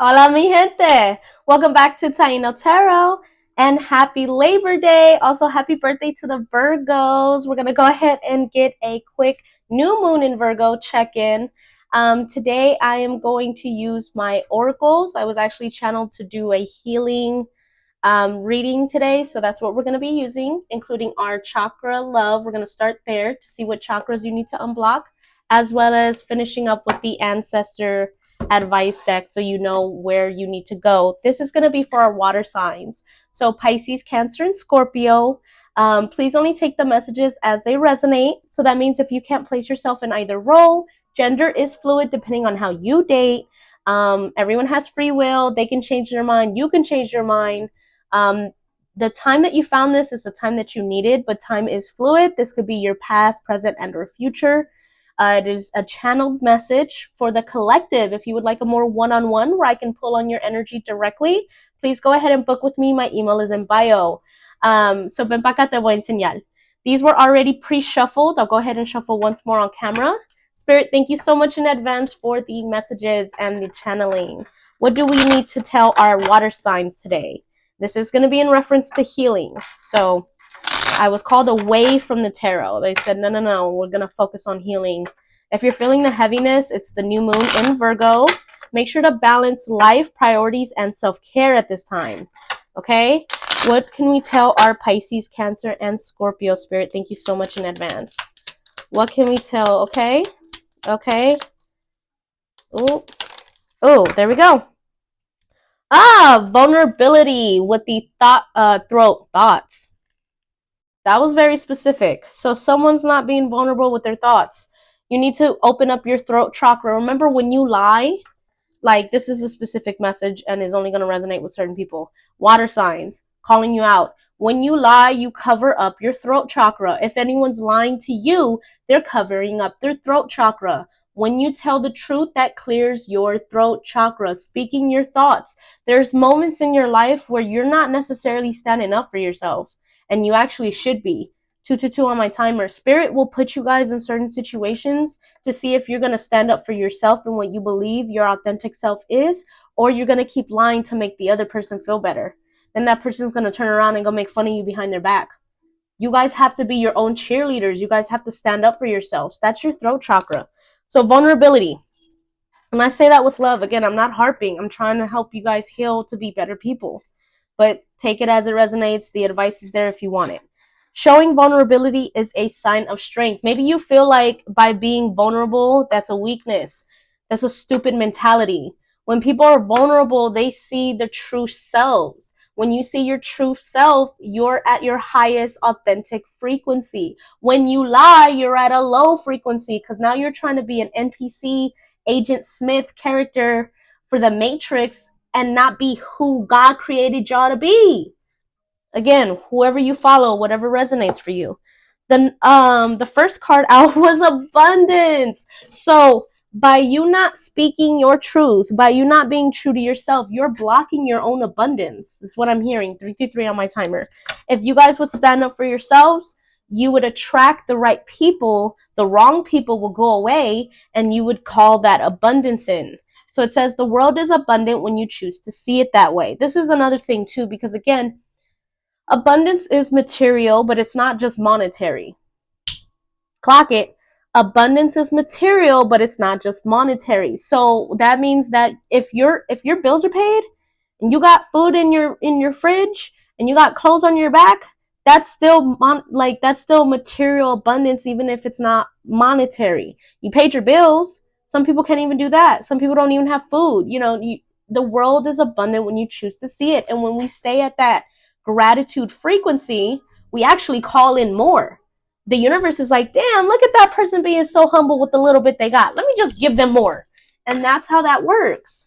Hola, mi gente. Welcome back to Taino Tarot and happy Labor Day. Also, happy birthday to the Virgos. We're going to go ahead and get a quick new moon in Virgo check-in. Today, I am going to use my oracles. I was actually channeled to do a healing reading today, so that's what we're going to be using, including our chakra love. We're going to start there to see what chakras you need to unblock, as well as finishing up with the ancestor advice deck so you know where you need to go. This is going to be for our water signs. So Pisces, Cancer, and Scorpio. Please only take the messages as they resonate. So that means if you can't place yourself in either role, gender is fluid depending on how you date. Everyone has free will. They can change their mind. You can change your mind. The time that you found this is the time that you needed, but time is fluid. This could be your past, present, and or future. It is a channeled message for the collective. If you would like a more one-on-one where I can pull on your energy directly, please go ahead and book with me. My email is in bio. So ven pa acá, te voy a enseñar. These were already pre-shuffled. I'll go ahead and shuffle once more on camera. Spirit, thank you so much in advance for the messages and the channeling. What do we need to tell our water signs today? This is going to be in reference to healing. So I was called away from the tarot. They said, no, we're going to focus on healing. If you're feeling the heaviness, it's the new moon in Virgo. Make sure to balance life, priorities, and self-care at this time. Okay? What can we tell our Pisces, Cancer, and Scorpio spirit? Thank you so much in advance. What can we tell? Okay? Okay. Oh, there we go. Vulnerability with the thoughts. That was very specific. So someone's not being vulnerable with their thoughts. You need to open up your throat chakra. Remember, when you lie, like, this is a specific message and is only going to resonate with certain people. Water signs, calling you out. When you lie, you cover up your throat chakra. If anyone's lying to you, they're covering up their throat chakra. When you tell the truth, that clears your throat chakra, speaking your thoughts. There's moments in your life where you're not necessarily standing up for yourself, and you actually should be. 222 on my timer. Spirit will put you guys in certain situations to see if you're going to stand up for yourself and what you believe your authentic self is, or you're going to keep lying to make the other person feel better. Then that person's going to turn around and go make fun of you behind their back. You guys have to be your own cheerleaders. You guys have to stand up for yourselves. That's your throat chakra. So vulnerability. And I say that with love. Again, I'm not harping. I'm trying to help you guys heal to be better people. But take it as it resonates. The advice is there if you want it. Showing vulnerability is a sign of strength. Maybe you feel like by being vulnerable, that's a weakness. That's a stupid mentality. When people are vulnerable, they see the true selves. When you see your true self, you're at your highest authentic frequency. When you lie, you're at a low frequency because now you're trying to be an NPC, Agent Smith character for the Matrix and not be who God created y'all to be. Again, whoever you follow, whatever resonates for you. Then the first card out was abundance. So by you not speaking your truth, by you not being true to yourself, you're blocking your own abundance. That's what I'm hearing. 333 on my timer. If you guys would stand up for yourselves, you would attract the right people. The wrong people will go away, and you would call that abundance in. So it says the world is abundant when you choose to see it that way. This is another thing too, because again, abundance is material, but it's not just monetary. Clock it. Abundance is material, but it's not just monetary. So that means that if your bills are paid and you got food in your fridge and you got clothes on your back, that's still that's still material abundance, even if it's not monetary. You paid your bills. Some people can't even do that. Some people don't even have food. The world is abundant when you choose to see it, and when we stay at that gratitude frequency, we actually call in more. The universe is like, damn, look at that person being so humble with the little bit they got. Let me just give them more. And that's how that works.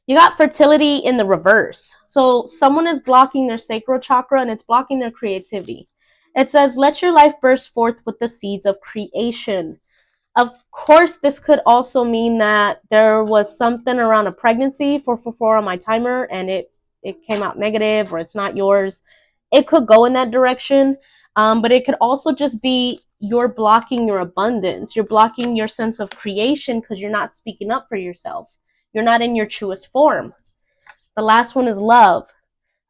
You got fertility in the reverse. So someone is blocking their sacral chakra and it's blocking their creativity. It says, let your life burst forth with the seeds of creation. Of course, this could also mean that there was something around a pregnancy, 444 on my timer, and it came out negative, or it's not yours. It could go in that direction, but it could also just be you're blocking your abundance. You're blocking your sense of creation because you're not speaking up for yourself. You're not in your truest form. The last one is love.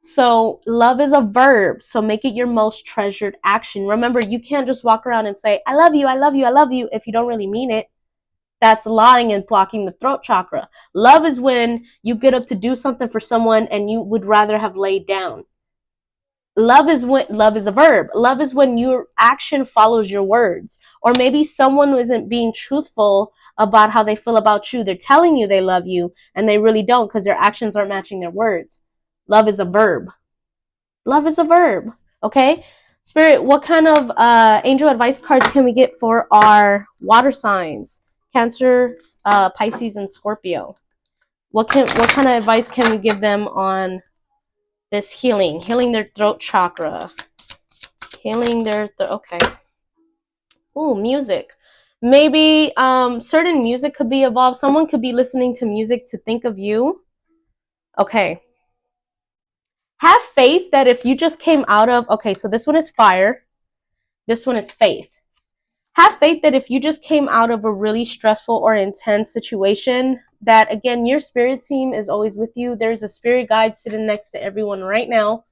So love is a verb. So make it your most treasured action. Remember, you can't just walk around and say, I love you, I love you, I love you, if you don't really mean it. That's lying and blocking the throat chakra. Love is when you get up to do something for someone and you would rather have laid down. Love is a verb. Love is when your action follows your words. Or maybe someone isn't being truthful about how they feel about you. They're telling you they love you and they really don't because their actions aren't matching their words. Love is a verb. Love is a verb. Okay? Spirit, what kind of angel advice cards can we get for our water signs? Cancer, Pisces, and Scorpio. What kind of advice can we give them on this healing their throat chakra, healing their okay. Ooh, music. Maybe certain music could be evolved. Someone could be listening to music to think of you. Okay. Have faith that if you just came out of, okay, so this one is fire. This one is faith. Have faith that if you just came out of a really stressful or intense situation, that again, your spirit team is always with you. There's a spirit guide sitting next to everyone right now.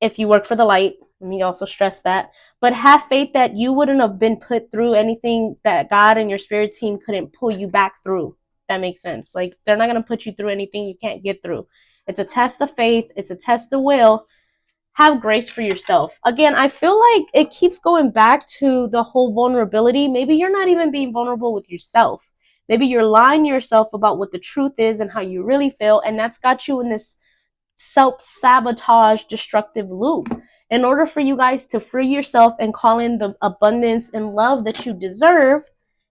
If you work for the light, let me also stress that. But have faith that you wouldn't have been put through anything that God and your spirit team couldn't pull you back through. That makes sense. Like, they're not going to put you through anything you can't get through. It's a test of faith. It's a test of will. Have grace for yourself. Again, I feel like it keeps going back to the whole vulnerability. Maybe you're not even being vulnerable with yourself. Maybe you're lying to yourself about what the truth is and how you really feel. And that's got you in this self-sabotage destructive loop. In order for you guys to free yourself and call in the abundance and love that you deserve,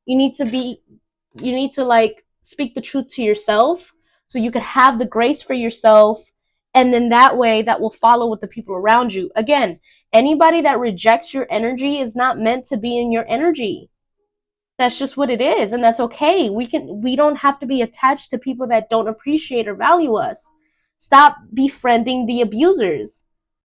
you need to like speak the truth to yourself so you could have the grace for yourself, and then that way that will follow with the people around you. Again, anybody that rejects your energy is not meant to be in your energy. That's just what it is, and that's okay. We don't have to be attached to people that don't appreciate or value us. Stop befriending the abusers.